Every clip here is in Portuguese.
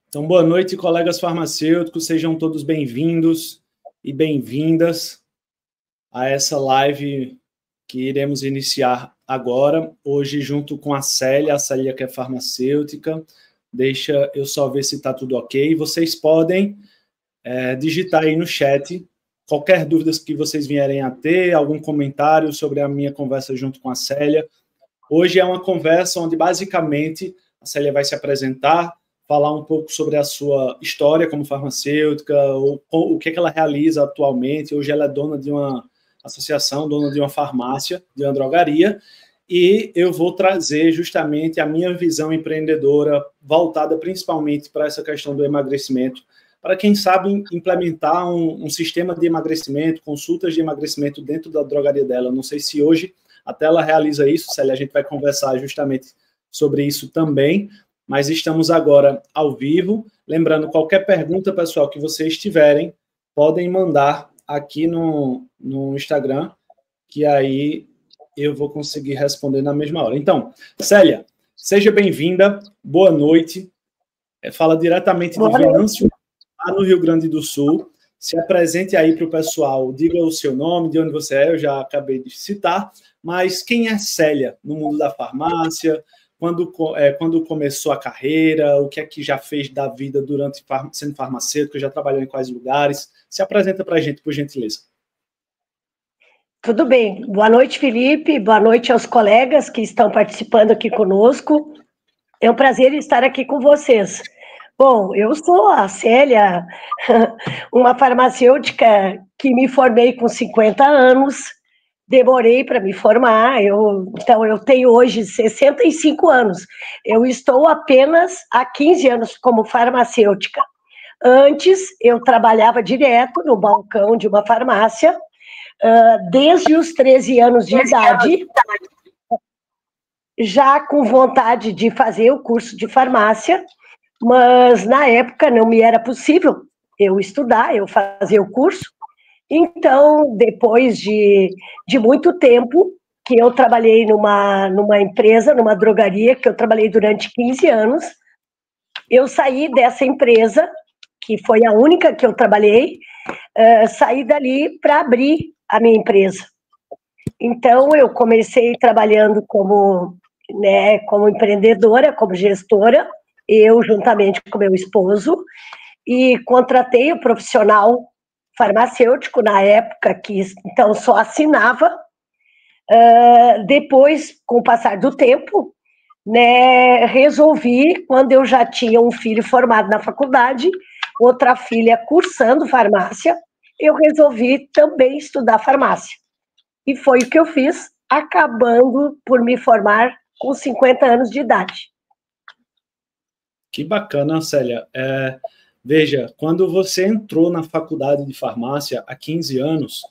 Então, boa noite, colegas farmacêuticos, sejam todos bem-vindos e bem-vindas a essa live que iremos iniciar agora, hoje junto com a Célia que é farmacêutica. Deixa eu só ver se está tudo ok. Vocês podem digitar aí no chat qualquer dúvida que vocês vierem a ter, algum comentário sobre a minha conversa junto com a Célia. Hoje é uma conversa onde, basicamente, a Célia vai se apresentar, falar um pouco sobre a sua história como farmacêutica, o que ela realiza atualmente. Hoje ela é dona de uma associação, dona de uma farmácia, de uma drogaria, e eu vou trazer justamente a minha visão empreendedora, voltada principalmente para essa questão do emagrecimento, para quem sabe implementar um sistema de emagrecimento, consultas de emagrecimento dentro da drogaria dela. Não sei se hoje até ela realiza isso, Célia, a gente vai conversar justamente sobre isso também, mas estamos agora ao vivo. Lembrando, qualquer pergunta, pessoal, que vocês tiverem, podem mandar aqui no Instagram, que aí eu vou conseguir responder na mesma hora. Então, Célia, seja bem-vinda, boa noite. Fala diretamente de Venâncio, lá no Rio Grande do Sul. Se apresente aí para o pessoal, diga o seu nome, de onde você é, eu já acabei de citar, mas quem é Célia no mundo da farmácia? Quando começou a carreira, o que é que já fez da vida durante sendo farmacêutica, já trabalhou em quais lugares? Se apresenta para a gente, por gentileza. Tudo bem. Boa noite, Felipe. Boa noite aos colegas que estão participando aqui conosco. É um prazer estar aqui com vocês. Bom, eu sou a Célia, uma farmacêutica que me formei com 50 anos, demorei para me formar, então eu tenho hoje 65 anos. Eu estou apenas há 15 anos como farmacêutica. Antes, eu trabalhava direto no balcão de uma farmácia, desde os 13 anos de idade, já com vontade de fazer o curso de farmácia, mas na época não me era possível eu estudar, eu fazer o curso. Então, depois de muito tempo, que eu trabalhei numa empresa, numa drogaria, que eu trabalhei durante 15 anos, eu saí dessa empresa, que foi a única que eu trabalhei, saí dali para abrir a minha empresa. Então, eu comecei trabalhando como empreendedora, como gestora, eu juntamente com meu esposo, e contratei o profissional farmacêutico na época, que então só assinava. Depois, com o passar do tempo, resolvi, quando eu já tinha um filho formado na faculdade, outra filha cursando farmácia, eu resolvi também estudar farmácia. E foi o que eu fiz, acabando por me formar com 50 anos de idade. Que bacana, Célia. Veja, quando você entrou na faculdade de farmácia há 15 anos,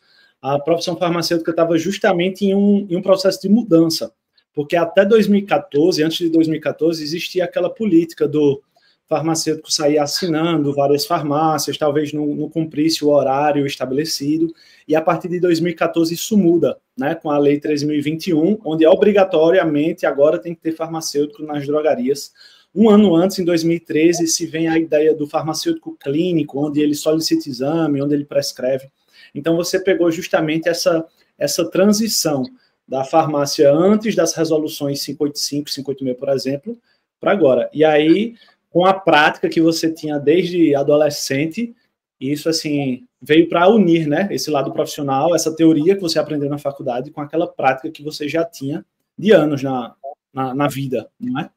a profissão farmacêutica estava justamente em um processo de mudança, porque até 2014, antes de 2014, existia aquela política do farmacêutico sair assinando várias farmácias, talvez não cumprisse o horário estabelecido, e a partir de 2014 isso muda, né, com a Lei 3.021, onde obrigatoriamente agora tem que ter farmacêutico nas drogarias. Um ano antes, em 2013, se vem a ideia do farmacêutico clínico, onde ele solicita exame, onde ele prescreve. Então, você pegou justamente essa transição da farmácia antes das resoluções 585, 586, por exemplo, para agora. E aí, com a prática que você tinha desde adolescente, isso, assim, veio para unir, né, esse lado profissional, essa teoria que você aprendeu na faculdade, com aquela prática que você já tinha de anos na vida, não é?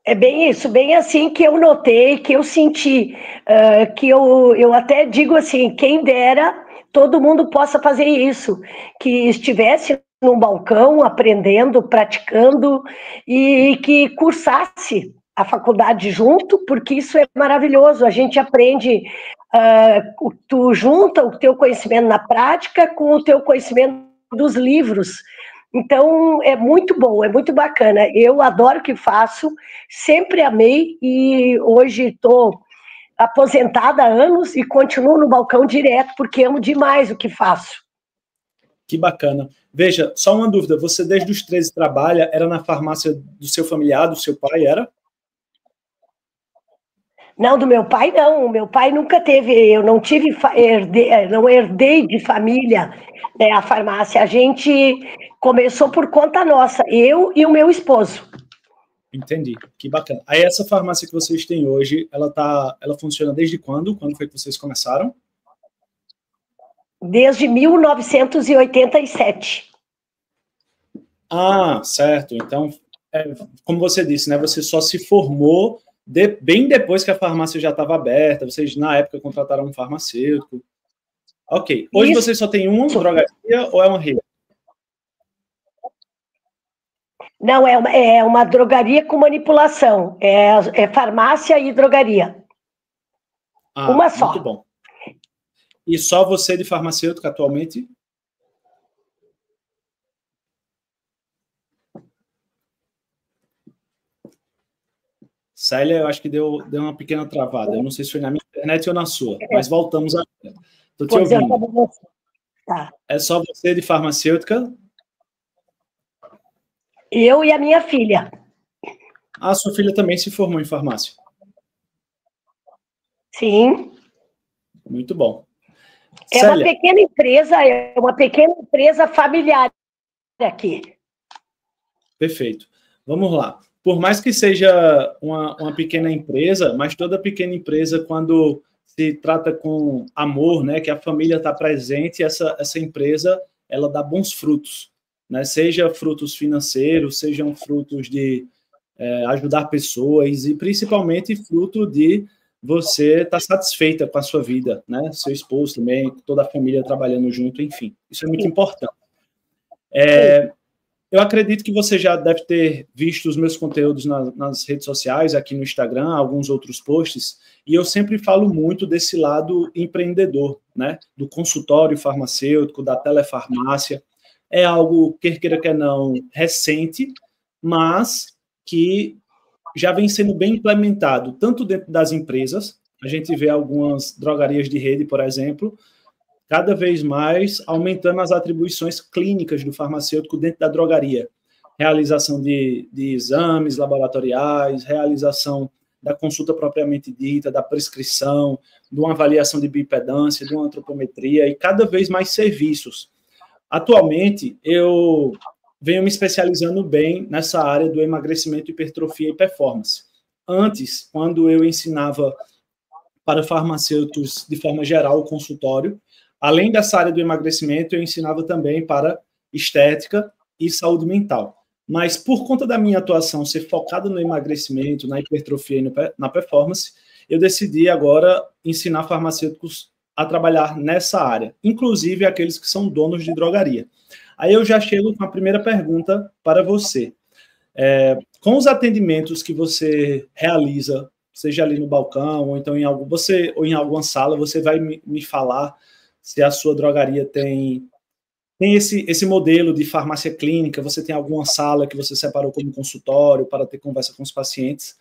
É bem isso, bem assim que eu notei, que eu senti, que eu até digo assim, quem dera todo mundo possa fazer isso, que estivesse num balcão aprendendo, praticando e que cursasse a faculdade junto, porque isso é maravilhoso, a gente aprende, tu junta o teu conhecimento na prática com o teu conhecimento dos livros. Então, é muito bom, é muito bacana. Eu adoro o que faço, sempre amei e hoje estou aposentada há anos e continuo no balcão direto, porque amo demais o que faço. Que bacana. Veja, só uma dúvida, você desde os 13 trabalha, era na farmácia do seu familiar, do seu pai, era? Não, do meu pai não. O meu pai nunca teve, eu não tive, não herdei de família, né, a farmácia. A gente começou por conta nossa, eu e o meu esposo. Entendi, que bacana. Aí essa farmácia que vocês têm hoje, ela funciona desde quando? Quando foi que vocês começaram? Desde 1987. Ah, certo. Então, como você disse, né? Você só se formou bem depois que a farmácia já estava aberta. Vocês, na época, contrataram um farmacêutico. Ok. Hoje Isso. vocês só têm uma drogaria ou é uma rede? Não, é uma drogaria com manipulação. É farmácia e drogaria. Uma só. Muito bom. E só você de farmacêutico atualmente? Célia, eu acho que deu uma pequena travada. Eu não sei se foi na minha internet ou na sua, mas voltamos agora. Estou te ouvindo. Tá. É só você de farmacêutica? Eu e a minha filha. A sua filha também se formou em farmácia? Sim. Muito bom. É Célia. Uma pequena empresa familiar aqui. Perfeito. Vamos lá. Por mais que seja uma pequena empresa, mas toda pequena empresa, quando se trata com amor, né, que a família está presente, essa empresa, ela dá bons frutos, né? Seja frutos financeiros, sejam frutos de ajudar pessoas e principalmente fruto de você estar satisfeita com a sua vida, né? Seu esposo também, toda a família trabalhando junto, enfim. Isso é muito importante. Eu acredito que você já deve ter visto os meus conteúdos nas redes sociais, aqui no Instagram, alguns outros posts, e eu sempre falo muito desse lado empreendedor, né? Do consultório farmacêutico, da telefarmácia. É algo, quer queira, quer não, recente, mas que já vem sendo bem implementado, tanto dentro das empresas, a gente vê algumas drogarias de rede, por exemplo, cada vez mais aumentando as atribuições clínicas do farmacêutico dentro da drogaria. Realização de exames laboratoriais, realização da consulta propriamente dita, da prescrição, de uma avaliação de bioimpedância, de uma antropometria e cada vez mais serviços. Atualmente, eu venho me especializando bem nessa área do emagrecimento, hipertrofia e performance. Antes, quando eu ensinava para farmacêuticos de forma geral o consultório, além dessa área do emagrecimento, eu ensinava também para estética e saúde mental. Mas por conta da minha atuação ser focada no emagrecimento, na hipertrofia e na performance, eu decidi agora ensinar farmacêuticos a trabalhar nessa área, inclusive aqueles que são donos de drogaria. Aí eu já chego com a primeira pergunta para você. Com os atendimentos que você realiza, seja ali no balcão, ou então em alguma sala, você vai me falar se a sua drogaria tem esse modelo de farmácia clínica, você tem alguma sala que você separou como consultório para ter conversa com os pacientes,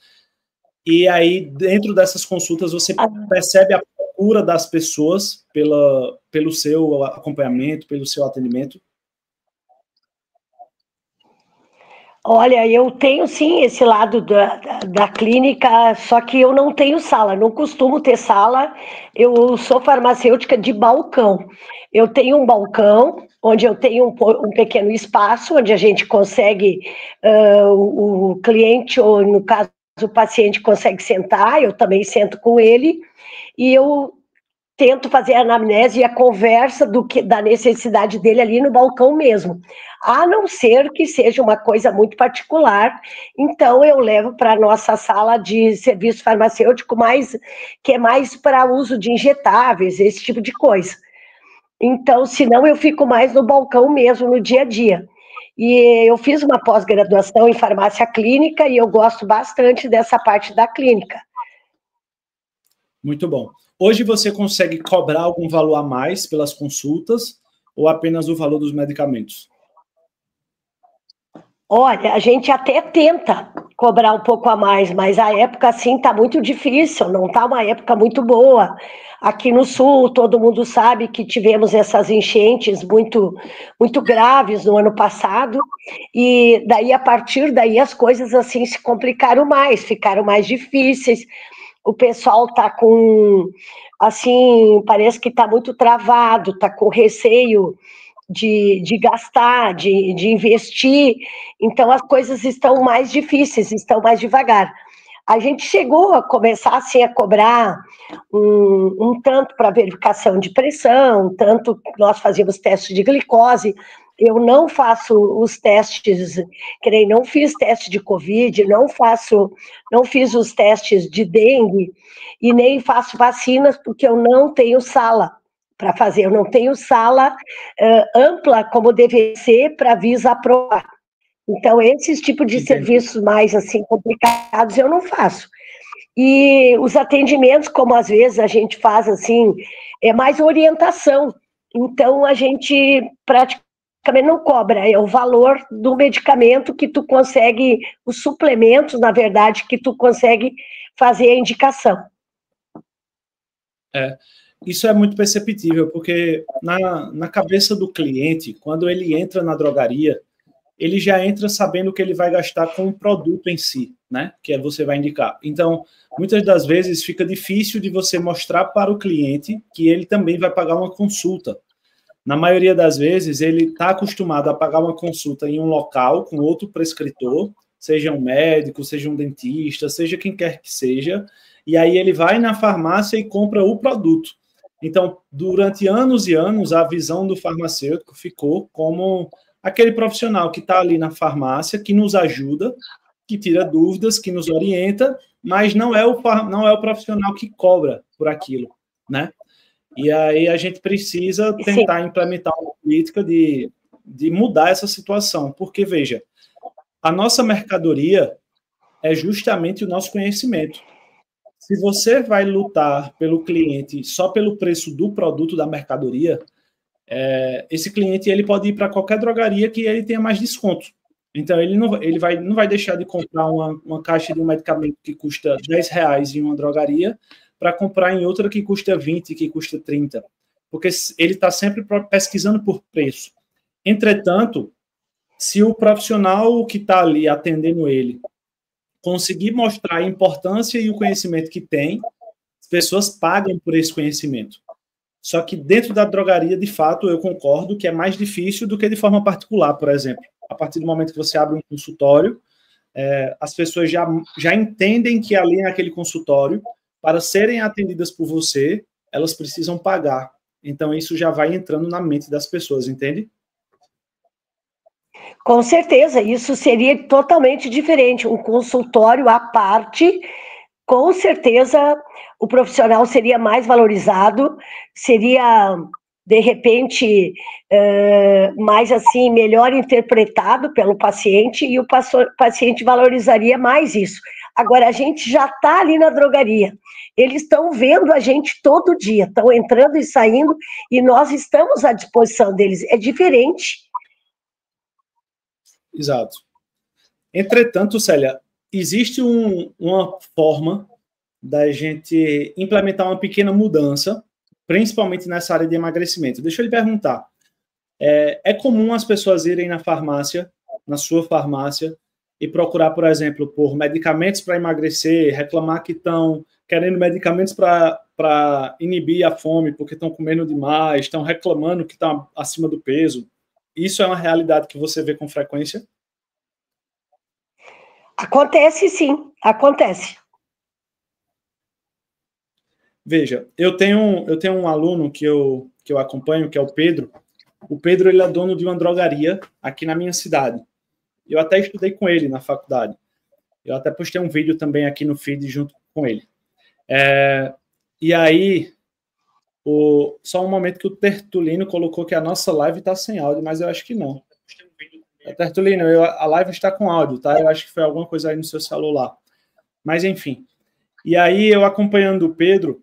e aí dentro dessas consultas você percebe a procura das pessoas pelo seu acompanhamento, pelo seu atendimento? Olha, eu tenho sim esse lado da clínica, só que eu não tenho sala, não costumo ter sala, eu sou farmacêutica de balcão. Eu tenho um balcão, onde eu tenho um pequeno espaço, onde a gente consegue, o cliente, ou no caso o paciente consegue sentar, eu também sento com ele, e eu tento fazer a anamnese e a conversa da necessidade dele ali no balcão mesmo. A não ser que seja uma coisa muito particular, então eu levo para a nossa sala de serviço farmacêutico, que é mais para uso de injetáveis, esse tipo de coisa. Então, senão eu fico mais no balcão mesmo, no dia a dia. E eu fiz uma pós-graduação em farmácia clínica e eu gosto bastante dessa parte da clínica. Muito bom. Hoje você consegue cobrar algum valor a mais pelas consultas ou apenas o valor dos medicamentos? Olha, a gente até tenta cobrar um pouco a mais, mas a época, assim, está muito difícil, não está uma época muito boa. Aqui no Sul, todo mundo sabe que tivemos essas enchentes muito, muito graves no ano passado, e daí, a partir daí, as coisas, assim, se complicaram mais, ficaram mais difíceis. o pessoal está com, assim, parece que está muito travado, está com receio de gastar, de investir, então as coisas estão mais difíceis, estão mais devagar. A gente chegou a começar assim, a cobrar um tanto para verificação de pressão, um tanto nós fazíamos testes de glicose. Eu não faço os testes, que nem não fiz teste de Covid, não fiz os testes de dengue e nem faço vacinas porque eu não tenho sala para fazer, eu não tenho sala ampla como deve ser para Visa aprovar. Então, esses tipos de serviços mais assim complicados eu não faço. E os atendimentos, como às vezes a gente faz assim, é mais orientação. Então, a gente praticamente não cobra, é o valor do medicamento que tu consegue, os suplementos, na verdade, que tu consegue fazer a indicação. Isso é muito perceptível, porque na cabeça do cliente, quando ele entra na drogaria, ele já entra sabendo que ele vai gastar com o produto em si, né? Que você vai indicar. Então, muitas das vezes fica difícil de você mostrar para o cliente que ele também vai pagar uma consulta. Na maioria das vezes, ele está acostumado a pagar uma consulta em um local com outro prescritor, seja um médico, seja um dentista, seja quem quer que seja, e aí ele vai na farmácia e compra o produto. Então, durante anos e anos, a visão do farmacêutico ficou como aquele profissional que está ali na farmácia, que nos ajuda, que tira dúvidas, que nos orienta, mas não é o profissional que cobra por aquilo, né? E aí a gente precisa tentar implementar uma política de mudar essa situação, porque, veja, a nossa mercadoria é justamente o nosso conhecimento. Se você vai lutar pelo cliente só pelo preço do produto da mercadoria, esse cliente ele pode ir para qualquer drogaria que ele tenha mais desconto. Então, ele não vai deixar de comprar uma caixa de um medicamento que custa R$10 em uma drogaria para comprar em outra que custa 20, que custa 30. Porque ele está sempre pesquisando por preço. Entretanto, se o profissional que está ali atendendo ele conseguir mostrar a importância e o conhecimento que tem, as pessoas pagam por esse conhecimento. Só que dentro da drogaria, de fato, eu concordo que é mais difícil do que de forma particular, por exemplo. A partir do momento que você abre um consultório, as pessoas já entendem que ali naquele consultório, para serem atendidas por você, elas precisam pagar. Então, isso já vai entrando na mente das pessoas, entende? Com certeza, isso seria totalmente diferente. Um consultório à parte, com certeza, o profissional seria mais valorizado, seria, de repente, mais assim, melhor interpretado pelo paciente e o paciente valorizaria mais isso. Agora, a gente já está ali na drogaria, eles estão vendo a gente todo dia, estão entrando e saindo, e nós estamos à disposição deles. É diferente. Exato. Entretanto, Célia, existe uma forma da gente implementar uma pequena mudança, principalmente nessa área de emagrecimento. Deixa eu lhe perguntar, é comum as pessoas irem na farmácia, na sua farmácia, e procurar, por exemplo, por medicamentos para emagrecer, reclamar que estão querendo medicamentos para inibir a fome, porque estão comendo demais, estão reclamando que estão acima do peso. Isso é uma realidade que você vê com frequência? Acontece sim, acontece. Veja, eu tenho um aluno que eu acompanho, que é o Pedro. O Pedro, ele é dono de uma drogaria aqui na minha cidade. Eu até estudei com ele na faculdade. Eu até postei um vídeo também aqui no feed junto com ele. E aí, só um momento que o Tertulino colocou que a nossa live está sem áudio, mas eu acho que não. Tertulino, a live está com áudio, tá? Eu acho que foi alguma coisa aí no seu celular. Mas, enfim. E aí, eu acompanhando o Pedro,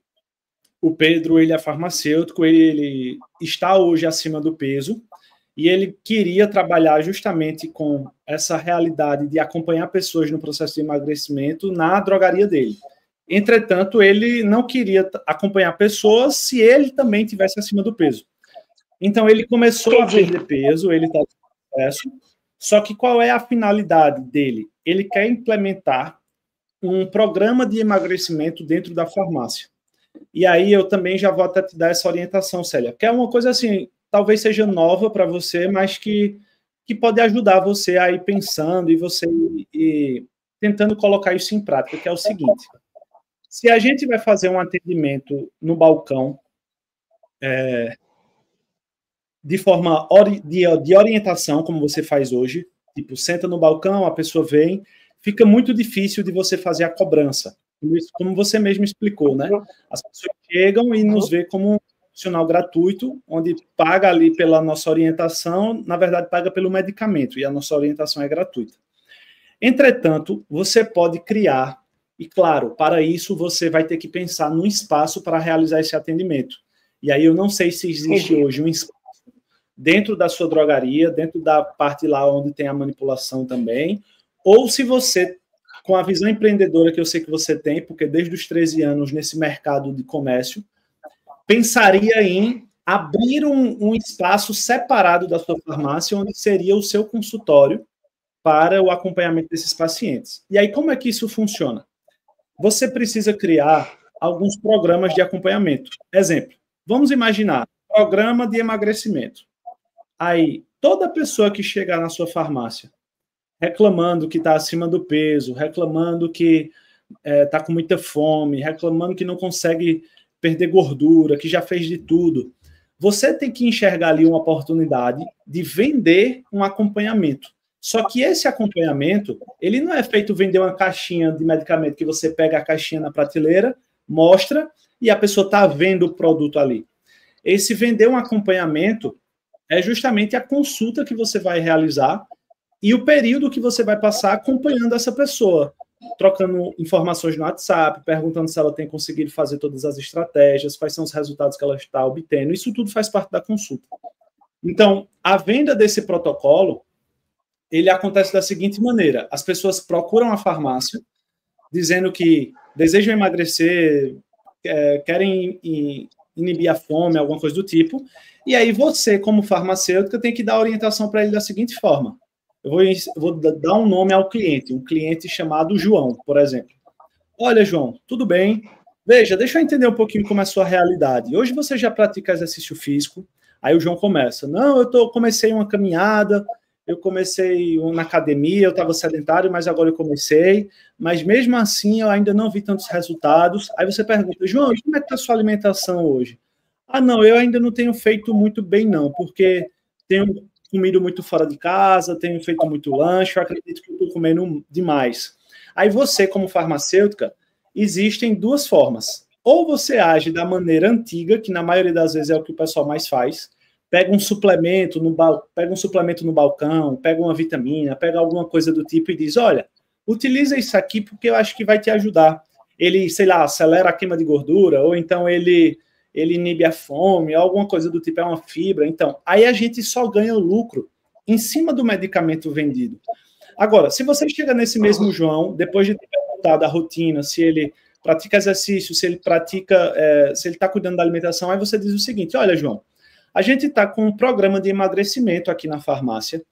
ele é farmacêutico, ele está hoje acima do peso, e ele queria trabalhar justamente com essa realidade de acompanhar pessoas no processo de emagrecimento na drogaria dele. Entretanto, ele não queria acompanhar pessoas se ele também tivesse acima do peso. Então, ele começou a perder peso, ele está no processo, só que qual é a finalidade dele? Ele quer implementar um programa de emagrecimento dentro da farmácia. E aí eu também já vou até te dar essa orientação, Célia, que é uma coisa assim, talvez seja nova para você, mas que pode ajudar você a ir pensando e você ir tentando colocar isso em prática, que é o seguinte: se a gente vai fazer um atendimento no balcão, de forma de orientação, como você faz hoje, tipo, senta no balcão, a pessoa vem, fica muito difícil de você fazer a cobrança, como você mesmo explicou, né? As pessoas chegam e nos vê como um profissional gratuito, onde paga ali pela nossa orientação, na verdade paga pelo medicamento, e a nossa orientação é gratuita. Entretanto, você pode criar, e claro, para isso você vai ter que pensar num espaço para realizar esse atendimento. E aí eu não sei se existe hoje um espaço dentro da sua drogaria, dentro da parte lá onde tem a manipulação também, ou se você, com a visão empreendedora que eu sei que você tem, porque desde os 13 anos nesse mercado de comércio, pensaria em abrir um espaço separado da sua farmácia, onde seria o seu consultório para o acompanhamento desses pacientes. E aí, como é que isso funciona? Você precisa criar alguns programas de acompanhamento. Exemplo, vamos imaginar, programa de emagrecimento. Aí, toda pessoa que chegar na sua farmácia reclamando que está acima do peso, reclamando que está com muita fome, reclamando que não consegue perder gordura, que já fez de tudo, você tem que enxergar ali uma oportunidade de vender um acompanhamento. Só que esse acompanhamento, ele não é feito vender uma caixinha de medicamento que você pega a caixinha na prateleira, mostra e a pessoa está vendo o produto ali. Esse vender um acompanhamento é justamente a consulta que você vai realizar e o período que você vai passar acompanhando essa pessoa, trocando informações no WhatsApp, perguntando se ela tem conseguido fazer todas as estratégias, quais são os resultados que ela está obtendo. Isso tudo faz parte da consulta. Então, a venda desse protocolo, ele acontece da seguinte maneira: as pessoas procuram a farmácia dizendo que desejam emagrecer, querem inibir a fome, alguma coisa do tipo, e aí você, como farmacêutica, tem que dar orientação para ele da seguinte forma: eu vou dar um nome ao cliente, um cliente chamado João, por exemplo. Olha, João, tudo bem? Veja, deixa eu entender um pouquinho como é a sua realidade. Hoje você já pratica exercício físico? Aí o João começa: não, comecei uma caminhada, eu comecei na academia, eu estava sedentário, mas agora eu comecei, mas mesmo assim eu ainda não vi tantos resultados. Aí você pergunta: João, como é que está a sua alimentação hoje? Ah, não, eu ainda não tenho feito muito bem não, porque tenho comido muito fora de casa, tenho feito muito lanche, eu acredito que eu estou comendo demais. Aí você, como farmacêutica, existem duas formas. Ou você age da maneira antiga, que na maioria das vezes é o que o pessoal mais faz, pega um suplemento no balcão, pega uma vitamina, pega alguma coisa do tipo e diz: olha, utiliza isso aqui porque eu acho que vai te ajudar. Ele, sei lá, acelera a queima de gordura, ou então ele inibe a fome, alguma coisa do tipo, é uma fibra. Então, aí a gente só ganha lucro em cima do medicamento vendido. Agora, se você chega nesse mesmo João, depois de ter perguntado a rotina, se ele pratica exercício, se ele pratica, se ele está cuidando da alimentação, aí você diz o seguinte: olha, João, a gente está com um programa de emagrecimento aqui na farmácia,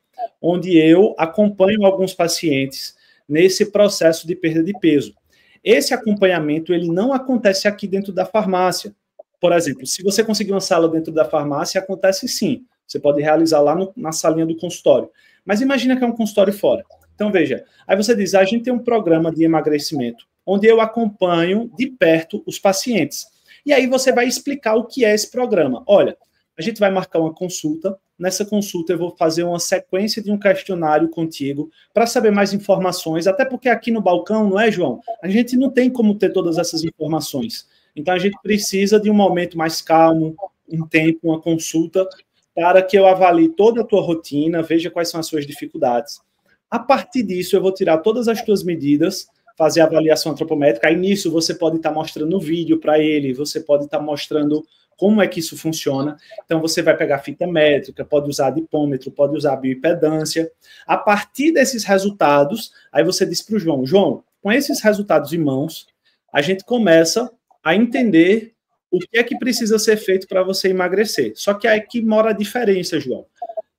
onde eu acompanho alguns pacientes nesse processo de perda de peso. Esse acompanhamento, ele não acontece aqui dentro da farmácia. Por exemplo, se você conseguir uma sala dentro da farmácia, acontece sim. Você pode realizar lá na salinha do consultório. Mas imagina que é um consultório fora. Então, veja, aí você diz: a gente tem um programa de emagrecimento, onde eu acompanho de perto os pacientes. E aí você vai explicar o que é esse programa. Olha, a gente vai marcar uma consulta. Nessa consulta eu vou fazer uma sequência de um questionário contigo para saber mais informações, até porque aqui no balcão, não é, João? A gente não tem como ter todas essas informações. Então, a gente precisa de um momento mais calmo, um tempo, uma consulta, para que eu avalie toda a tua rotina, veja quais são as suas dificuldades. A partir disso, eu vou tirar todas as tuas medidas, fazer a avaliação antropométrica. Aí, nisso, você pode estar mostrando o vídeo para ele, você pode estar mostrando como é que isso funciona. Então, você vai pegar fita métrica, pode usar dipômetro, pode usar bioimpedância. A partir desses resultados, aí você diz para o João: João, com esses resultados em mãos, a gente começa a entender o que é que precisa ser feito para você emagrecer. Só que aí que mora a diferença, João.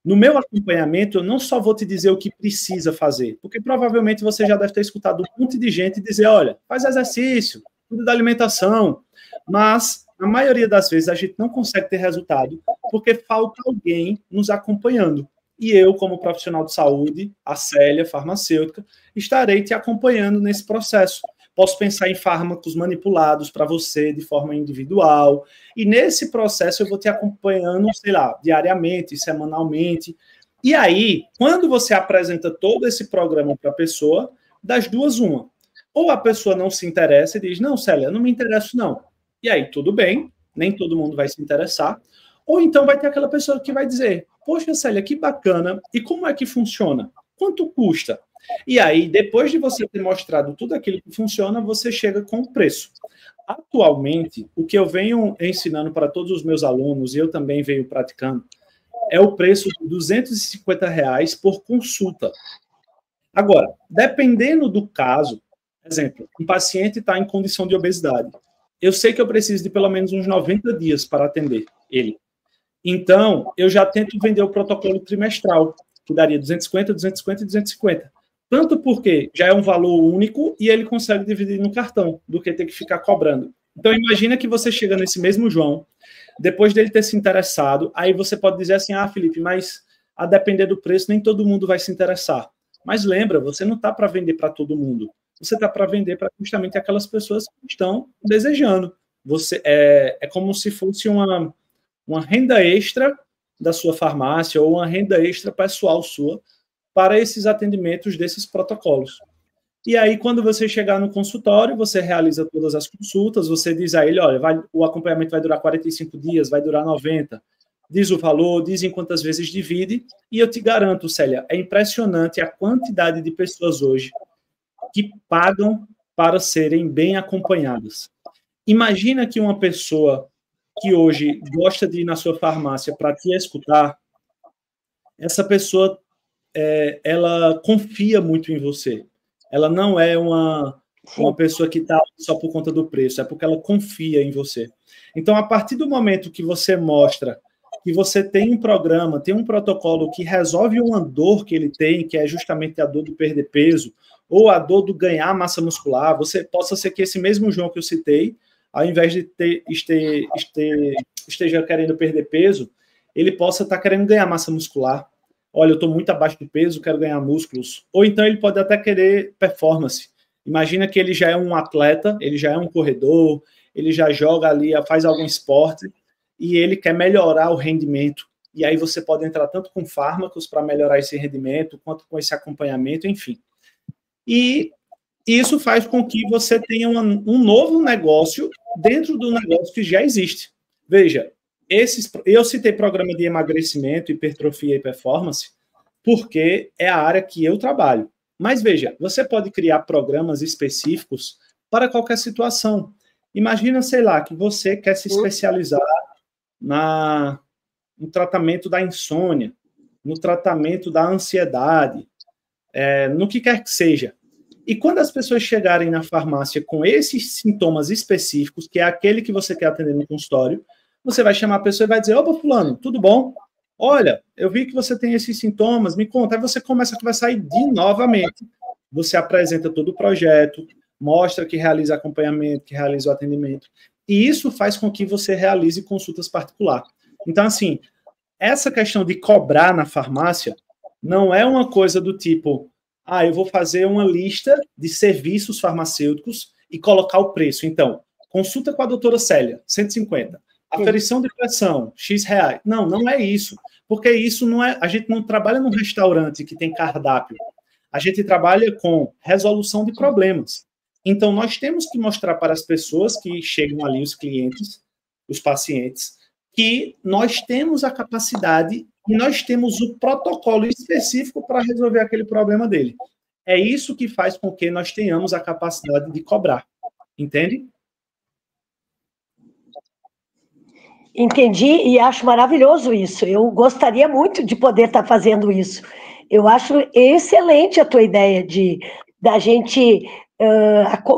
No meu acompanhamento, eu não só vou te dizer o que precisa fazer, porque provavelmente você já deve ter escutado um monte de gente dizer, olha, faz exercício, cuida da alimentação, mas a maioria das vezes a gente não consegue ter resultado porque falta alguém nos acompanhando. E eu, como profissional de saúde, a Célia, farmacêutica, estarei te acompanhando nesse processo. Posso pensar em fármacos manipulados para você de forma individual. E nesse processo eu vou te acompanhando, sei lá, diariamente, semanalmente. E aí, quando você apresenta todo esse programa para a pessoa, das duas, uma. Ou a pessoa não se interessa e diz, não, Célia, não me interesso, não. E aí, tudo bem, nem todo mundo vai se interessar. Ou então vai ter aquela pessoa que vai dizer, poxa, Célia, que bacana. E como é que funciona? Quanto custa? E aí, depois de você ter mostrado tudo aquilo que funciona, você chega com o preço. Atualmente, o que eu venho ensinando para todos os meus alunos, e eu também venho praticando, é o preço de R$250 por consulta. Agora, dependendo do caso, por exemplo, um paciente está em condição de obesidade. Eu sei que eu preciso de pelo menos uns 90 dias para atender ele. Então, eu já tento vender o protocolo trimestral, que daria 250, 250 e 250. Tanto porque já é um valor único e ele consegue dividir no cartão, do que ter que ficar cobrando. Então, imagina que você chega nesse mesmo João, depois dele ter se interessado, aí você pode dizer assim, Felipe, mas a depender do preço, nem todo mundo vai se interessar. Mas lembra, você não está para vender para todo mundo. Você está para vender para justamente aquelas pessoas que estão desejando. Você é como se fosse uma renda extra da sua farmácia ou uma renda extra pessoal sua para esses atendimentos desses protocolos. E aí, quando você chegar no consultório, você realiza todas as consultas, você diz a ele, olha, o acompanhamento vai durar 45 dias, vai durar 90, diz o valor, diz em quantas vezes divide, e eu te garanto, Célia, é impressionante a quantidade de pessoas hoje que pagam para serem bem acompanhadas. Imagina que uma pessoa que hoje gosta de ir na sua farmácia para te escutar, essa pessoa, ela confia muito em você. Ela não é uma pessoa que está só por conta do preço, é porque ela confia em você. Então, a partir do momento que você mostra que você tem um programa, tem um protocolo que resolve uma dor que ele tem, que é justamente a dor do perder peso, ou a dor do ganhar massa muscular, possa ser que esse mesmo João que eu citei, ao invés de esteja querendo perder peso, ele possa estar querendo ganhar massa muscular. Olha, eu estou muito abaixo do peso, quero ganhar músculos. Ou então ele pode até querer performance. Imagina que ele já é um atleta, ele já é um corredor, ele já joga ali, faz algum esporte, e ele quer melhorar o rendimento. E aí você pode entrar tanto com fármacos para melhorar esse rendimento, quanto com esse acompanhamento, enfim. E isso faz com que você tenha um novo negócio dentro do negócio que já existe. Veja, eu citei programa de emagrecimento, hipertrofia e performance, porque é a área que eu trabalho. Mas veja, você pode criar programas específicos para qualquer situação. Imagina, sei lá, que você quer se especializar no tratamento da insônia, no tratamento da ansiedade, no que quer que seja. E quando as pessoas chegarem na farmácia com esses sintomas específicos, que é aquele que você quer atender no consultório, você vai chamar a pessoa e vai dizer, opa, fulano, tudo bom? Olha, eu vi que você tem esses sintomas, me conta. Aí você começa a conversar novamente. Você apresenta todo o projeto, mostra que realiza acompanhamento, que realiza o atendimento. E isso faz com que você realize consultas particulares. Então, assim, essa questão de cobrar na farmácia não é uma coisa do tipo, eu vou fazer uma lista de serviços farmacêuticos e colocar o preço. Então, consulta com a doutora Célia, 150. Aferição de pressão, X reais. Não, não é isso. Porque isso não é... A gente não trabalha num restaurante que tem cardápio. A gente trabalha com resolução de problemas. Então, nós temos que mostrar para as pessoas que chegam ali, os clientes, os pacientes, que nós temos a capacidade e nós temos o protocolo específico para resolver aquele problema dele. É isso que faz com que nós tenhamos a capacidade de cobrar. Entende? Entendi e acho maravilhoso isso. Eu gostaria muito de poder estar fazendo isso. Eu acho excelente a tua ideia da gente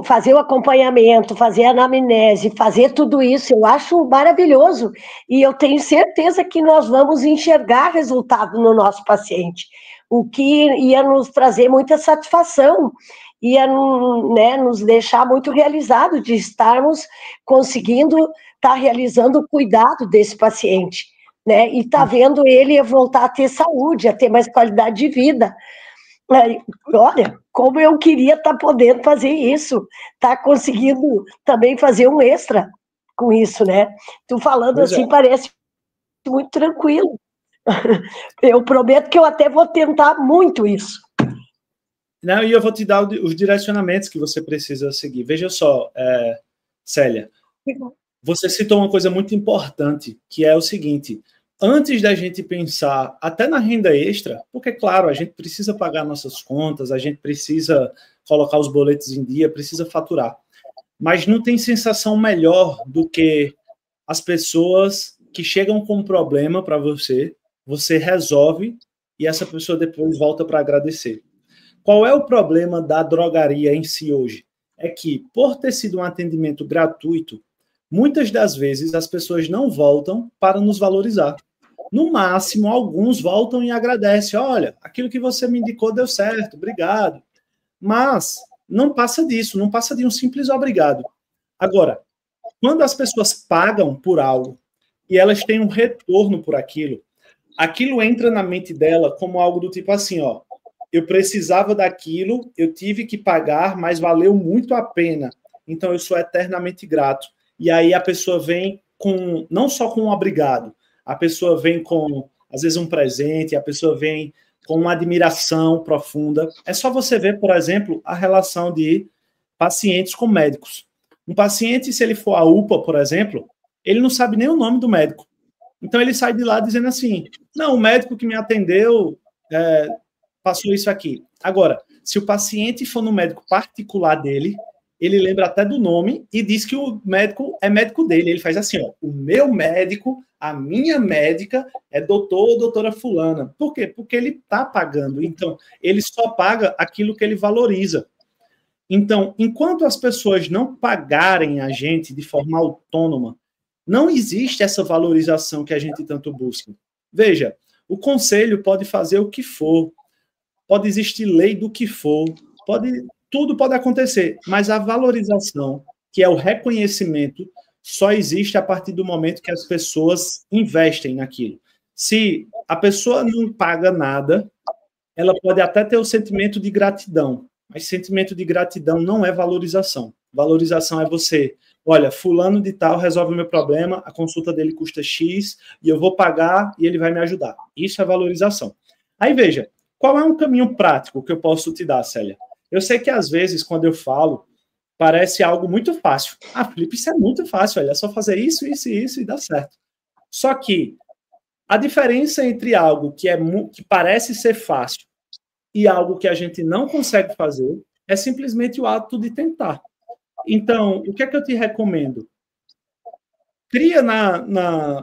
fazer o acompanhamento, fazer a anamnese, fazer tudo isso, eu acho maravilhoso. E eu tenho certeza que nós vamos enxergar resultado no nosso paciente, o que ia nos trazer muita satisfação, ia, né, nos deixar muito realizados de estarmos conseguindo estar realizando o cuidado desse paciente, né, e estar vendo ele voltar a ter saúde, a ter mais qualidade de vida. Olha, como eu queria estar podendo fazer isso, estar conseguindo também fazer um extra com isso, né? Tu falando Pois assim é. parece muito tranquilo. Eu prometo que eu até vou tentar muito isso. Não, e eu vou te dar os direcionamentos que você precisa seguir. Veja só, Célia, você citou uma coisa muito importante, que é o seguinte: antes da gente pensar até na renda extra, porque, claro, a gente precisa pagar nossas contas, a gente precisa colocar os boletos em dia, precisa faturar. Mas não tem sensação melhor do que as pessoas que chegam com um problema para você, você resolve e essa pessoa depois volta para agradecer. Qual é o problema da drogaria em si hoje? É que, por ter sido um atendimento gratuito, muitas das vezes as pessoas não voltam para nos valorizar. No máximo, alguns voltam e agradecem. Olha, aquilo que você me indicou deu certo, obrigado. Mas não passa disso, não passa de um simples obrigado. Agora, quando as pessoas pagam por algo e elas têm um retorno por aquilo, aquilo entra na mente dela como algo do tipo assim, ó, eu precisava daquilo, eu tive que pagar, mas valeu muito a pena. Então eu sou eternamente grato. E aí a pessoa vem com, não só com um obrigado, a pessoa vem com, às vezes, um presente, a pessoa vem com uma admiração profunda. É só você ver, por exemplo, a relação de pacientes com médicos. Um paciente, se ele for à UPA, por exemplo, ele não sabe nem o nome do médico. Então ele sai de lá dizendo assim, não, o médico que me atendeu passou isso aqui. Agora, se o paciente for no médico particular dele, ele lembra até do nome e diz que o médico é médico dele. Ele faz assim, ó, o meu médico, a minha médica é doutor ou doutora fulana. Por quê? Porque ele está pagando. Então, ele só paga aquilo que ele valoriza. Então, enquanto as pessoas não pagarem a gente de forma autônoma, não existe essa valorização que a gente tanto busca. Veja, o conselho pode fazer o que for, pode existir lei do que for, tudo pode acontecer, mas a valorização, que é o reconhecimento, só existe a partir do momento que as pessoas investem naquilo. Se a pessoa não paga nada, ela pode até ter o sentimento de gratidão, mas sentimento de gratidão não é valorização. Valorização é você, olha, fulano de tal resolve o meu problema, a consulta dele custa X, e eu vou pagar e ele vai me ajudar. Isso é valorização. Aí veja, qual é um caminho prático que eu posso te dar, Célia? Eu sei que às vezes, quando eu falo, parece algo muito fácil. Ah, Felipe, isso é muito fácil, olha, é só fazer isso, isso e isso e dá certo. Só que a diferença entre algo que parece ser fácil e algo que a gente não consegue fazer é simplesmente o ato de tentar. Então, o que é que eu te recomendo? Cria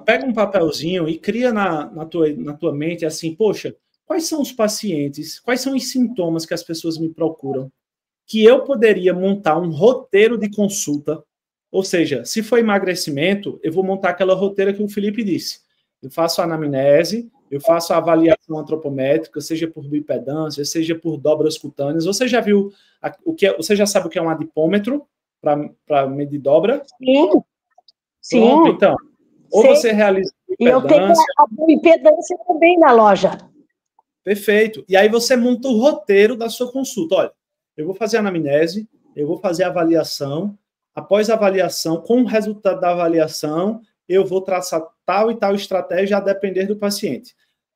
pega um papelzinho e cria na tua mente assim, poxa, quais são os pacientes, quais são os sintomas que as pessoas me procuram, que eu poderia montar um roteiro de consulta, ou seja, se for emagrecimento, eu vou montar aquela roteira que o Felipe disse. Eu faço a anamnese, eu faço a avaliação antropométrica, seja por bipedância, seja por dobras cutâneas. Você já viu você já sabe o que é um adipômetro para medir dobra? Sim. Pronto, Sim. então. Ou sei. você realiza bipedância. E eu tenho a bipedância também na loja. Perfeito. E aí você monta o roteiro da sua consulta. Olha, eu vou fazer a anamnese, eu vou fazer a avaliação. Após a avaliação, com o resultado da avaliação, eu vou traçar tal e tal estratégia a depender do paciente.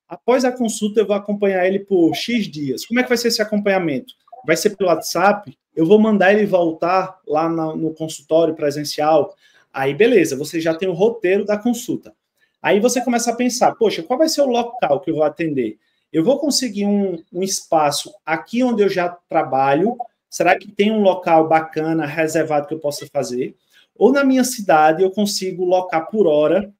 Após a consulta, eu vou acompanhar ele por X dias. Como é que vai ser esse acompanhamento? Vai ser pelo WhatsApp? Eu vou mandar ele voltar lá no consultório presencial? Aí, beleza, você já tem o roteiro da consulta. Aí você começa a pensar, poxa, qual vai ser o local que eu vou atender? Eu vou conseguir um espaço aqui onde eu já trabalho? Será que tem um local bacana, reservado, que eu possa fazer? Ou na minha cidade eu consigo locar por hora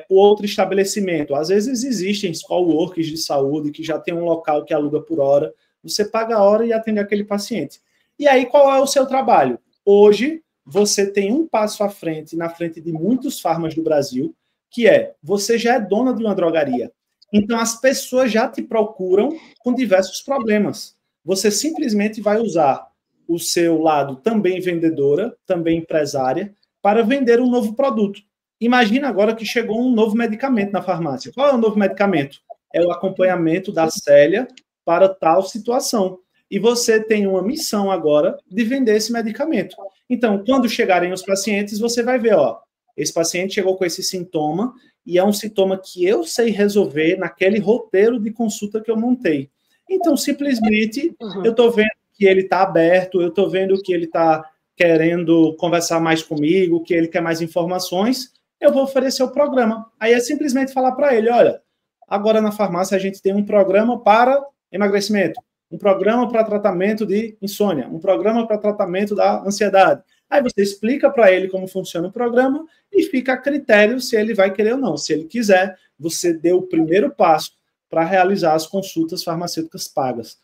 outro estabelecimento? Às vezes existem coworkers de saúde que já tem um local que aluga por hora. Você paga a hora e atende aquele paciente. E aí, qual é o seu trabalho? Hoje, você tem um passo à frente, na frente de muitos farmas do Brasil, que é, você já é dona de uma drogaria. Então, as pessoas já te procuram com diversos problemas. Você simplesmente vai usar o seu lado também vendedora, também empresária, para vender um novo produto. Imagina agora que chegou um novo medicamento na farmácia. Qual é o novo medicamento? É o acompanhamento da Célia para tal situação. E você tem uma missão agora de vender esse medicamento. Então, quando chegarem os pacientes, você vai ver, ó, esse paciente chegou com esse sintoma e é um sintoma que eu sei resolver naquele roteiro de consulta que eu montei. Então, simplesmente, eu estou vendo que ele está aberto, eu estou vendo que ele está querendo conversar mais comigo, que ele quer mais informações, eu vou oferecer o programa. Aí é simplesmente falar para ele, olha, agora na farmácia a gente tem um programa para emagrecimento, um programa para tratamento de insônia, um programa para tratamento da ansiedade. Aí você explica para ele como funciona o programa e fica a critério se ele vai querer ou não. Se ele quiser, você deu o primeiro passo para realizar as consultas farmacêuticas pagas.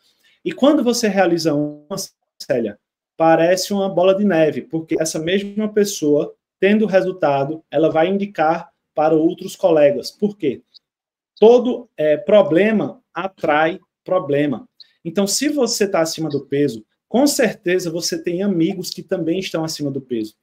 E quando você realiza uma, Célia, parece uma bola de neve, porque essa mesma pessoa, tendo resultado, ela vai indicar para outros colegas. Por quê? Todo problema atrai problema. Então, se você está acima do peso, com certeza você tem amigos que também estão acima do peso.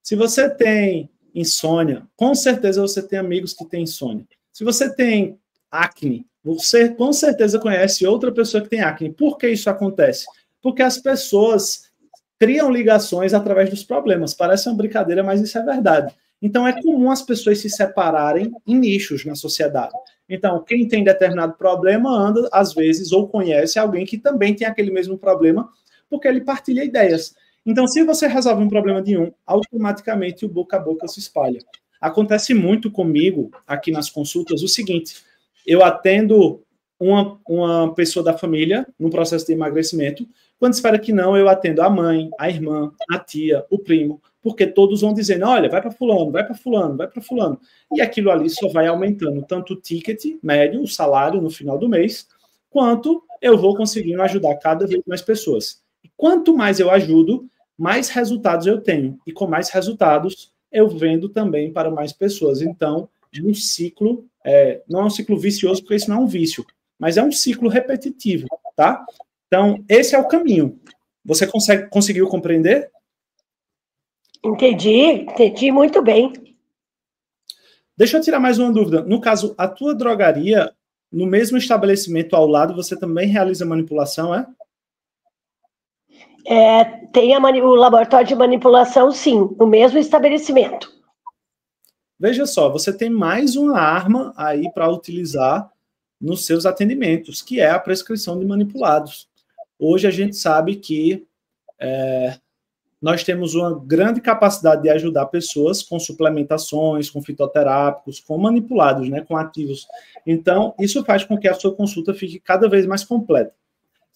Se você tem insônia, com certeza você tem amigos que têm insônia. Se você tem acne, você com certeza conhece outra pessoa que tem acne. Por que isso acontece? Porque as pessoas criam ligações através dos problemas. Parece uma brincadeira, mas isso é verdade. Então, é comum as pessoas se separarem em nichos na sociedade. Então, quem tem determinado problema anda, às vezes, ou conhece alguém que também tem aquele mesmo problema, porque ele partilha ideias. Então, se você resolve um problema de um, automaticamente o boca a boca se espalha. Acontece muito comigo, aqui nas consultas, o seguinte, eu atendo uma pessoa da família no processo de emagrecimento, quando espera que não, eu atendo a mãe, a irmã, a tia, o primo, porque todos vão dizendo, olha, vai para fulano, vai para fulano, vai para fulano. E aquilo ali só vai aumentando tanto o ticket médio, o salário no final do mês, quanto eu vou conseguindo ajudar cada vez mais pessoas. E quanto mais eu ajudo, mais resultados eu tenho. E com mais resultados, eu vendo também para mais pessoas. Então, é um ciclo, não é um ciclo vicioso, porque isso não é um vício, mas é um ciclo repetitivo, tá? Então, esse é o caminho. Você conseguiu compreender? Entendi muito bem. Deixa eu tirar mais uma dúvida. No caso, a tua drogaria, no mesmo estabelecimento ao lado, você também realiza manipulação, é? Tem o laboratório de manipulação, sim, no mesmo estabelecimento. Veja só, você tem mais uma arma aí para utilizar nos seus atendimentos, que é a prescrição de manipulados. Hoje a gente sabe que nós temos uma grande capacidade de ajudar pessoas com suplementações, com fitoterápicos, com manipulados, né, com ativos. Então, isso faz com que a sua consulta fique cada vez mais completa.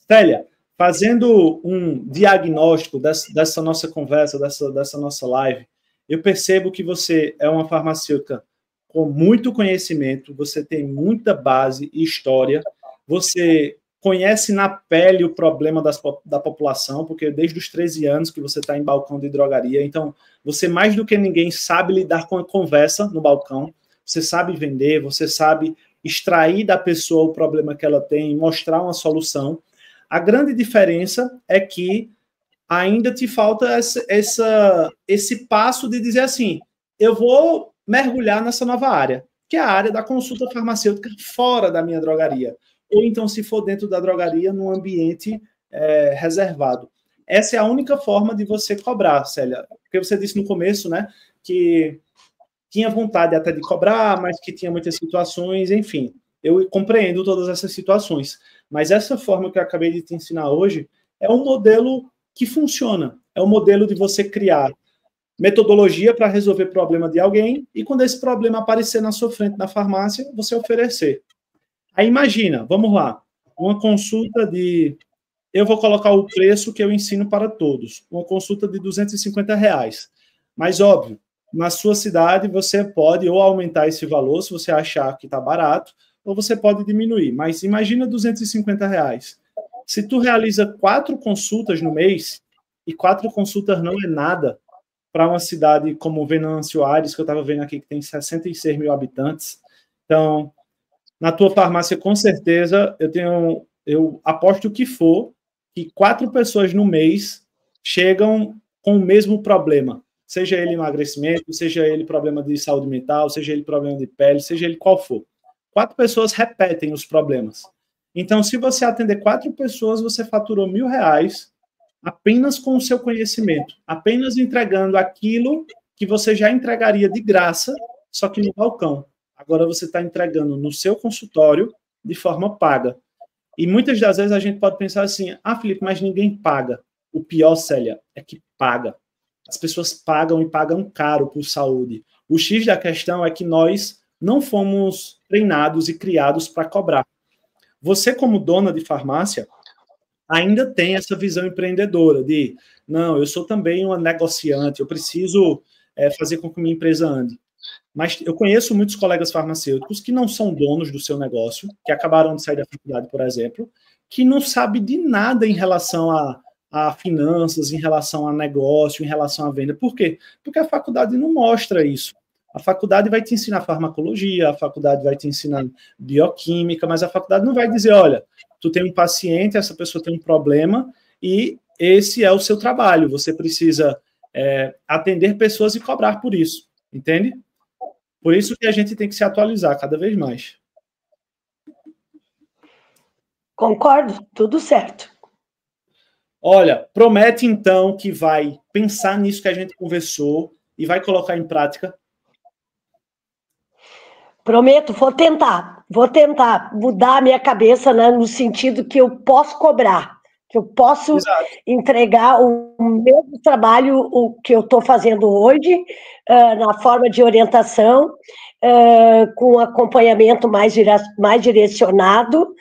Célia, fazendo um diagnóstico dessa nossa conversa, dessa nossa live, eu percebo que você é uma farmacêutica com muito conhecimento, você tem muita base e história, você conhece na pele o problema da população, porque desde os 13 anos que você está em balcão de drogaria, então você mais do que ninguém sabe lidar com a conversa no balcão, você sabe vender, você sabe extrair da pessoa o problema que ela tem, mostrar uma solução. A grande diferença é que ainda te falta esse passo de dizer assim, eu vou mergulhar nessa nova área, que é a área da consulta farmacêutica fora da minha drogaria. Ou então, se for dentro da drogaria, num ambiente reservado. Essa é a única forma de você cobrar, Célia. Porque você disse no começo, né, que tinha vontade até de cobrar, mas que tinha muitas situações, enfim. Eu compreendo todas essas situações. Mas essa forma que eu acabei de te ensinar hoje é um modelo que funciona. É um modelo de você criar metodologia para resolver problema de alguém e quando esse problema aparecer na sua frente na farmácia, você oferecer. Aí imagina, vamos lá, uma consulta de... Eu vou colocar o preço que eu ensino para todos. Uma consulta de R$250. Mas, óbvio, na sua cidade você pode ou aumentar esse valor, se você achar que está barato, ou você pode diminuir. Mas imagina R$250. Se tu realiza 4 consultas no mês, e 4 consultas não é nada para uma cidade como Venâncio Aires, que eu estava vendo aqui, que tem 66 mil habitantes. Então, na tua farmácia, com certeza, eu aposto que for, que 4 pessoas no mês chegam com o mesmo problema, seja ele emagrecimento, seja ele problema de saúde mental, seja ele problema de pele, seja ele qual for. 4 pessoas repetem os problemas. Então, se você atender 4 pessoas, você faturou R$1.000 apenas com o seu conhecimento, apenas entregando aquilo que você já entregaria de graça, só que no balcão. Agora você está entregando no seu consultório de forma paga. E muitas das vezes a gente pode pensar assim, Felipe, mas ninguém paga. O pior, Célia, é que paga. As pessoas pagam e pagam caro por saúde. O X da questão é que nós não fomos treinados e criados para cobrar. Você, como dona de farmácia, ainda tem essa visão empreendedora de, não, eu sou também uma negociante, eu preciso fazer com que minha empresa ande. Mas eu conheço muitos colegas farmacêuticos que não são donos do seu negócio, que acabaram de sair da faculdade, por exemplo, que não sabem de nada em relação a finanças, em relação a negócio, em relação à venda. Por quê? Porque a faculdade não mostra isso. A faculdade vai te ensinar farmacologia, a faculdade vai te ensinar bioquímica, mas a faculdade não vai dizer, olha, tu tem um paciente, essa pessoa tem um problema e esse é o seu trabalho. Você precisa atender pessoas e cobrar por isso, entende? Por isso que a gente tem que se atualizar cada vez mais. Concordo, tudo certo. Olha, promete então que vai pensar nisso que a gente conversou e vai colocar em prática. Prometo, vou tentar mudar a minha cabeça, né, no sentido que eu posso cobrar, que eu posso entregar o mesmo trabalho o que eu estou fazendo hoje, na forma de orientação, com acompanhamento mais direcionado,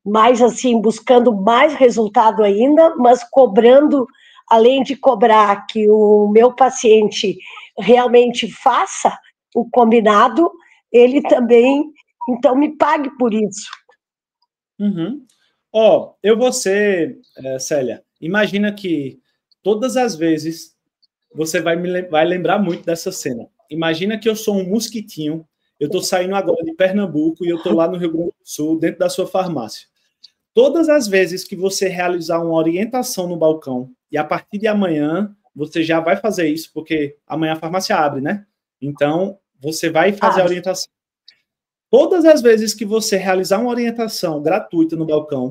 mais assim, buscando mais resultado ainda, mas cobrando, além de cobrar que o meu paciente realmente faça o combinado, ele também, então, me pague por isso. Eu vou ser, Célia, imagina que todas as vezes você vai lembrar muito dessa cena. Imagina que eu sou um mosquitinho, eu estou saindo agora de Pernambuco e eu estou lá no Rio Grande do Sul, dentro da sua farmácia. Todas as vezes que você realizar uma orientação no balcão, e a partir de amanhã você já vai fazer isso, porque amanhã a farmácia abre, né? Então, você vai fazer a orientação. Todas as vezes que você realizar uma orientação gratuita no balcão,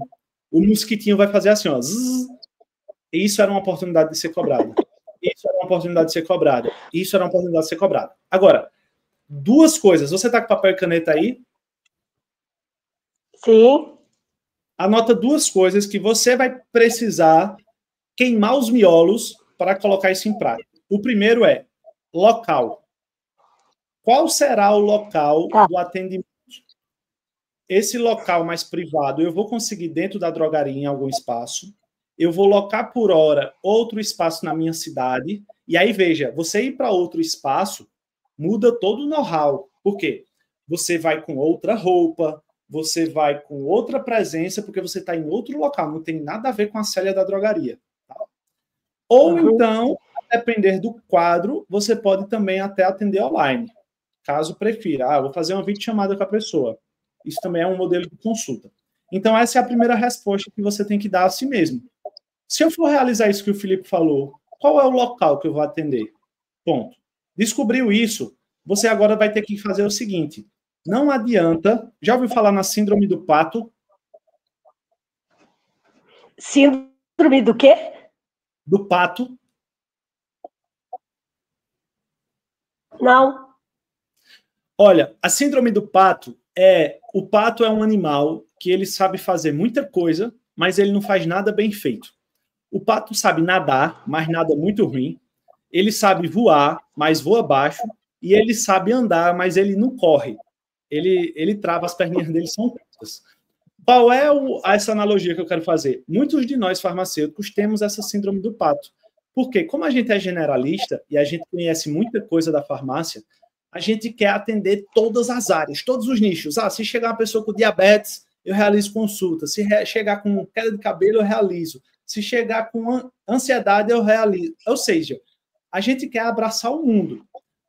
o mosquitinho vai fazer assim, ó. Zzz, isso era uma oportunidade de ser cobrada. Isso era uma oportunidade de ser cobrada. Isso era uma oportunidade de ser cobrada. Agora, 2 coisas. Você está com papel e caneta aí? Sim. Anota 2 coisas que você vai precisar queimar os miolos para colocar isso em prática. O primeiro é local. Qual será o local do atendimento? Esse local mais privado, eu vou conseguir dentro da drogaria em algum espaço, eu vou locar por hora outro espaço na minha cidade, e aí, veja, você ir para outro espaço muda todo o know-how. Por quê? Você vai com outra roupa, você vai com outra presença, porque você está em outro local, não tem nada a ver com a Célia da drogaria. Tá? Ou então, a depender do quadro, você pode também até atender online. Caso prefira, vou fazer uma videochamada com a pessoa. Isso também é um modelo de consulta. Então, essa é a primeira resposta que você tem que dar a si mesmo. Se eu for realizar isso que o Felipe falou, qual é o local que eu vou atender? Ponto. Descobriu isso, você agora vai ter que fazer o seguinte. Não adianta... Já ouviu falar na síndrome do pato? Síndrome do quê? Do pato. Não. Olha, a síndrome do pato o pato é um animal que ele sabe fazer muita coisa, mas ele não faz nada bem feito. O pato sabe nadar, mas nada muito ruim. Ele sabe voar, mas voa baixo. E ele sabe andar, mas ele não corre. Ele trava, as perninhas dele são curtas. Qual é essa analogia que eu quero fazer? Muitos de nós farmacêuticos temos essa síndrome do pato. Porque, como a gente é generalista e a gente conhece muita coisa da farmácia, a gente quer atender todas as áreas, todos os nichos. Se chegar uma pessoa com diabetes, eu realizo consulta. Se chegar com queda de cabelo, eu realizo. Se chegar com ansiedade, eu realizo. Ou seja, a gente quer abraçar o mundo,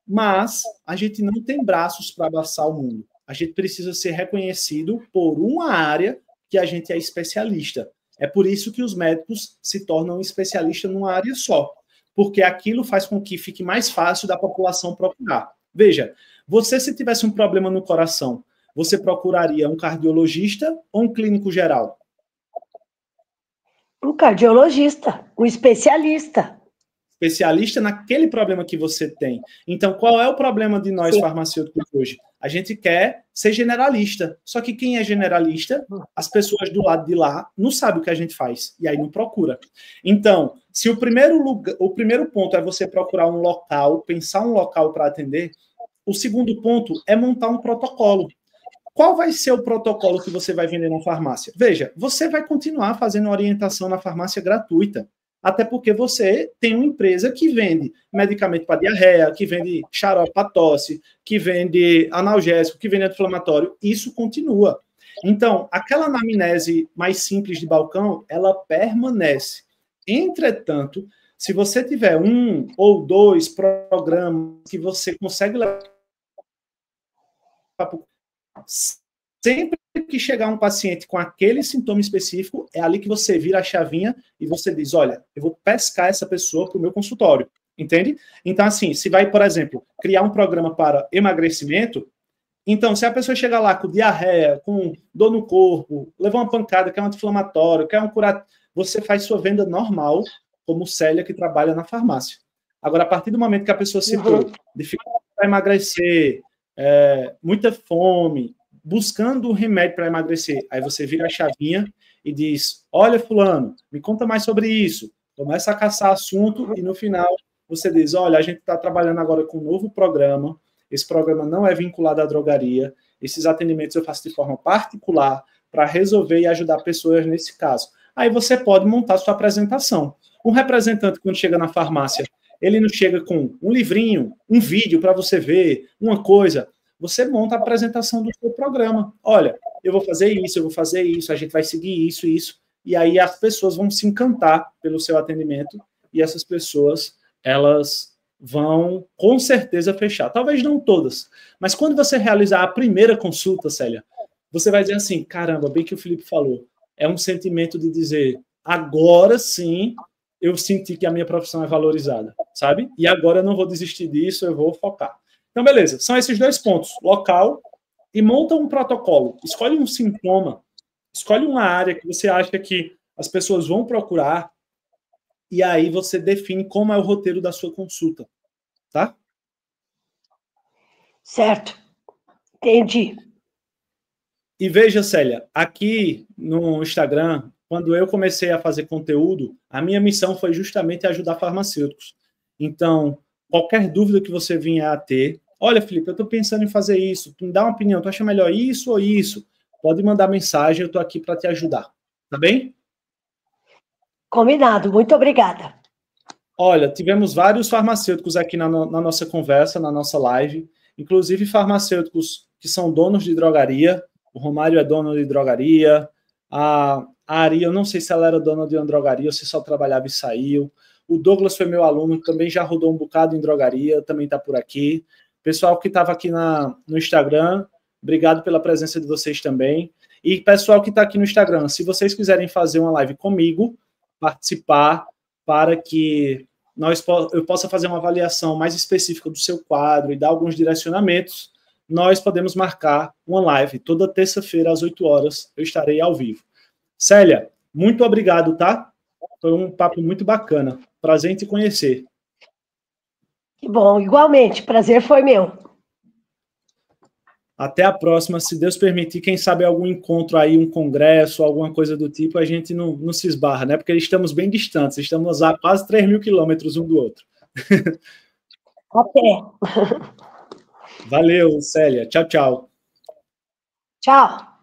mas a gente não tem braços para abraçar o mundo. A gente precisa ser reconhecido por uma área que a gente é especialista. É por isso que os médicos se tornam especialistas numa área só, porque aquilo faz com que fique mais fácil da população procurar. Veja, você se tivesse um problema no coração, você procuraria um cardiologista ou um clínico geral? Um cardiologista, um especialista. Especialista naquele problema que você tem. Então, qual é o problema de nós farmacêuticos hoje? A gente quer ser generalista. Só que quem é generalista, as pessoas do lado de lá não sabem o que a gente faz. E aí não procura. Então, se o primeiro ponto é você procurar um local, pensar um local para atender, o segundo ponto é montar um protocolo. Qual vai ser o protocolo que você vai vender na farmácia? Veja, você vai continuar fazendo orientação na farmácia gratuita. Até porque você tem uma empresa que vende medicamento para diarreia, que vende xarope para tosse, que vende analgésico, que vende anti-inflamatório. Isso continua. Então, aquela anamnese mais simples de balcão, ela permanece. Entretanto, se você tiver 1 ou 2 programas que você consegue levar para sempre que chegar um paciente com aquele sintoma específico, é ali que você vira a chavinha e você diz, olha, eu vou pescar essa pessoa para o meu consultório, entende? Então, assim, se vai, por exemplo, criar um programa para emagrecimento, então, se a pessoa chegar lá com diarreia, com dor no corpo, levou uma pancada, quer um anti-inflamatório, quer um curativo, você faz sua venda normal, como Célia, que trabalha na farmácia. Agora, a partir do momento que a pessoa citou dificuldade para emagrecer, muita fome, buscando um remédio para emagrecer. Aí você vira a chavinha e diz, olha, fulano, me conta mais sobre isso. Começa a caçar assunto e no final você diz, olha, a gente está trabalhando agora com um novo programa, esse programa não é vinculado à drogaria, esses atendimentos eu faço de forma particular para resolver e ajudar pessoas nesse caso. Aí você pode montar sua apresentação. Um representante, quando chega na farmácia, ele não chega com um livrinho, um vídeo para você ver, uma coisa. Você monta a apresentação do seu programa. Olha, eu vou fazer isso, a gente vai seguir isso, e aí as pessoas vão se encantar pelo seu atendimento, e essas pessoas, elas vão, com certeza, fechar. Talvez não todas, mas quando você realizar a primeira consulta, Célia, você vai dizer assim, caramba, bem que o Felipe falou, é um sentimento de dizer, agora sim, eu senti que a minha profissão é valorizada, sabe? E agora eu não vou desistir disso, eu vou focar. Então, beleza, são esses 2 pontos, local e monta um protocolo. Escolhe um sintoma, escolhe uma área que você acha que as pessoas vão procurar e aí você define como é o roteiro da sua consulta, tá? Certo, entendi. E veja, Célia, aqui no Instagram, quando eu comecei a fazer conteúdo, a minha missão foi justamente ajudar farmacêuticos. Então, qualquer dúvida que você vinha a ter, olha, Felipe, eu estou pensando em fazer isso, tu me dá uma opinião, tu acha melhor isso ou isso? Pode mandar mensagem, eu estou aqui para te ajudar, tá bem? Combinado, muito obrigada. Olha, tivemos vários farmacêuticos aqui na nossa conversa, na nossa live, inclusive farmacêuticos que são donos de drogaria, o Romário é dono de drogaria, a Ari, eu não sei se ela era dona de uma drogaria ou se só trabalhava e saiu, o Douglas foi meu aluno, também já rodou um bocado em drogaria, também está por aqui. Pessoal que estava aqui no Instagram, obrigado pela presença de vocês também. E pessoal que está aqui no Instagram, se vocês quiserem fazer uma live comigo, participar, para que eu possa fazer uma avaliação mais específica do seu quadro e dar alguns direcionamentos, nós podemos marcar uma live. Toda terça-feira, às 8 horas, eu estarei ao vivo. Célia, muito obrigado, tá? Foi um papo muito bacana. Prazer em te conhecer. Que bom, igualmente, prazer foi meu. Até a próxima, se Deus permitir, quem sabe algum encontro aí, um congresso, alguma coisa do tipo, a gente não se esbarra, né? Porque estamos bem distantes, estamos a quase 3.000 quilômetros um do outro. Até. Valeu, Célia. Tchau, tchau. Tchau.